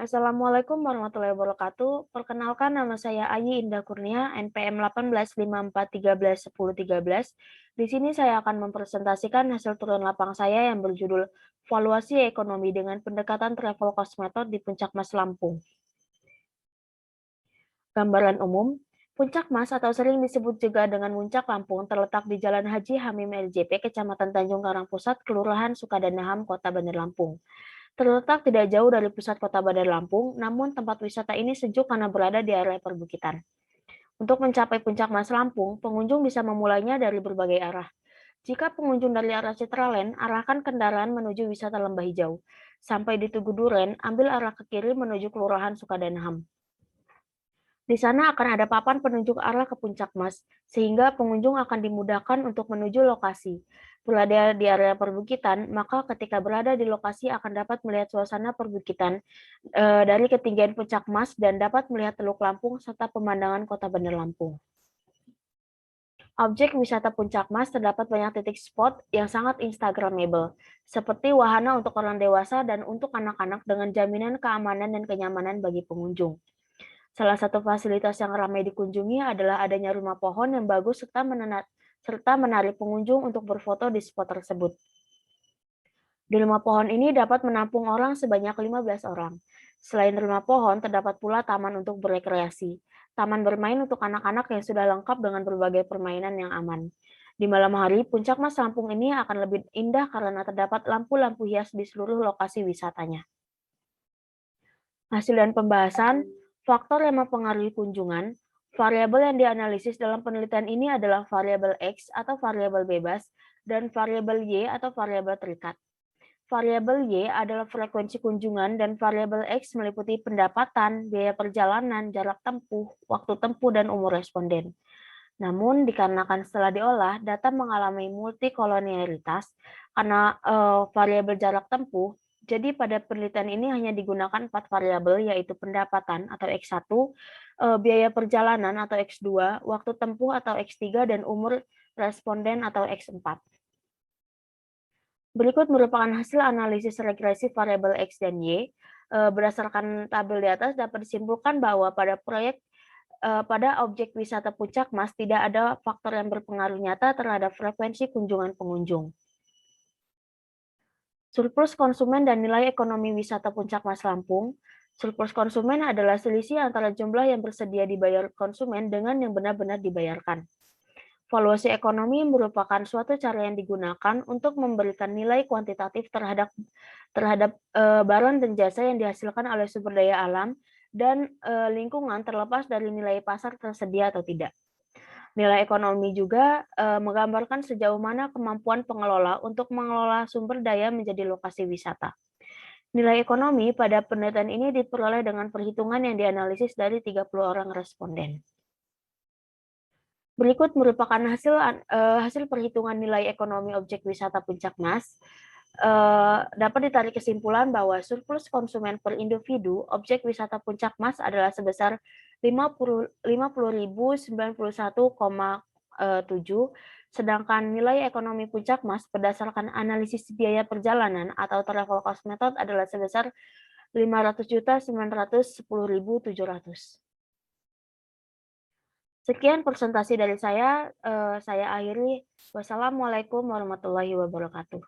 Assalamualaikum warahmatullahi wabarakatuh. Perkenalkan nama saya Ayi Indah Kurnia, NPM 1854131013. Di sini saya akan mempresentasikan hasil turun lapang saya yang berjudul Valuasi Ekonomi dengan Pendekatan Travel Cost Method di Puncak Mas Lampung. Gambaran umum, Puncak Mas atau sering disebut juga dengan Puncak Lampung terletak di Jalan Haji Hamim LJP, Kecamatan Tanjung Karang Pusat, Kelurahan Sukadanaham, Kota Bandar Lampung. Terletak tidak jauh dari pusat kota Bandar Lampung, namun tempat wisata ini sejuk karena berada di area perbukitan. Untuk mencapai puncak Mas Lampung, pengunjung bisa memulainya dari berbagai arah. Jika pengunjung dari arah Citraland, arahkan kendaraan menuju wisata Lembah Hijau. Sampai di Tugu Duren, ambil arah ke kiri menuju Kelurahan Sukadanaham. Di sana akan ada papan penunjuk arah ke Puncak Mas, sehingga pengunjung akan dimudahkan untuk menuju lokasi. Berada di area perbukitan, maka ketika berada di lokasi akan dapat melihat suasana perbukitan dari ketinggian Puncak Mas dan dapat melihat Teluk Lampung serta pemandangan Kota Bandar Lampung. Objek wisata Puncak Mas terdapat banyak titik spot yang sangat instagramable, seperti wahana untuk orang dewasa dan untuk anak-anak dengan jaminan keamanan dan kenyamanan bagi pengunjung. Salah satu fasilitas yang ramai dikunjungi adalah adanya rumah pohon yang bagus serta menarik pengunjung untuk berfoto di spot tersebut. Di rumah pohon ini dapat menampung orang sebanyak 15 orang. Selain rumah pohon, terdapat pula taman untuk berekreasi. Taman bermain untuk anak-anak yang sudah lengkap dengan berbagai permainan yang aman. Di malam hari, Puncak Mas Lampung ini akan lebih indah karena terdapat lampu-lampu hias di seluruh lokasi wisatanya. Hasil dan pembahasan, faktor yang mempengaruhi kunjungan, variabel yang dianalisis dalam penelitian ini adalah variabel X atau variabel bebas, dan variabel Y atau variabel terikat. Variabel Y adalah frekuensi kunjungan dan variabel X meliputi pendapatan, biaya perjalanan, jarak tempuh, waktu tempuh, dan umur responden. Namun, dikarenakan setelah diolah, data mengalami multikolonialitas karena variabel jarak tempuh, jadi pada penelitian ini hanya digunakan 4 variabel, yaitu pendapatan atau X1, biaya perjalanan atau X2, waktu tempuh atau X3, dan umur responden atau X4. Berikut merupakan hasil analisis regresi variabel X dan Y. Berdasarkan tabel di atas dapat disimpulkan bahwa pada objek wisata Puncak Mas tidak ada faktor yang berpengaruh nyata terhadap frekuensi kunjungan pengunjung. Surplus konsumen dan nilai ekonomi wisata Puncak Mas Lampung. Surplus konsumen adalah selisih antara jumlah yang bersedia dibayar konsumen dengan yang benar-benar dibayarkan. Valuasi ekonomi merupakan suatu cara yang digunakan untuk memberikan nilai kuantitatif terhadap barang dan jasa yang dihasilkan oleh sumber daya alam dan lingkungan terlepas dari nilai pasar tersedia atau tidak. Nilai ekonomi juga menggambarkan sejauh mana kemampuan pengelola untuk mengelola sumber daya menjadi lokasi wisata. Nilai ekonomi pada penelitian ini diperoleh dengan perhitungan yang dianalisis dari 30 orang responden. Berikut merupakan hasil perhitungan nilai ekonomi objek wisata Puncak Mas. Dapat ditarik kesimpulan bahwa surplus konsumen per individu objek wisata Puncak Mas adalah sebesar 50.091,7, sedangkan nilai ekonomi Puncak Mas berdasarkan analisis biaya perjalanan atau travel cost method adalah sebesar 500.910.700. Sekian presentasi dari saya akhiri. Wassalamualaikum warahmatullahi wabarakatuh.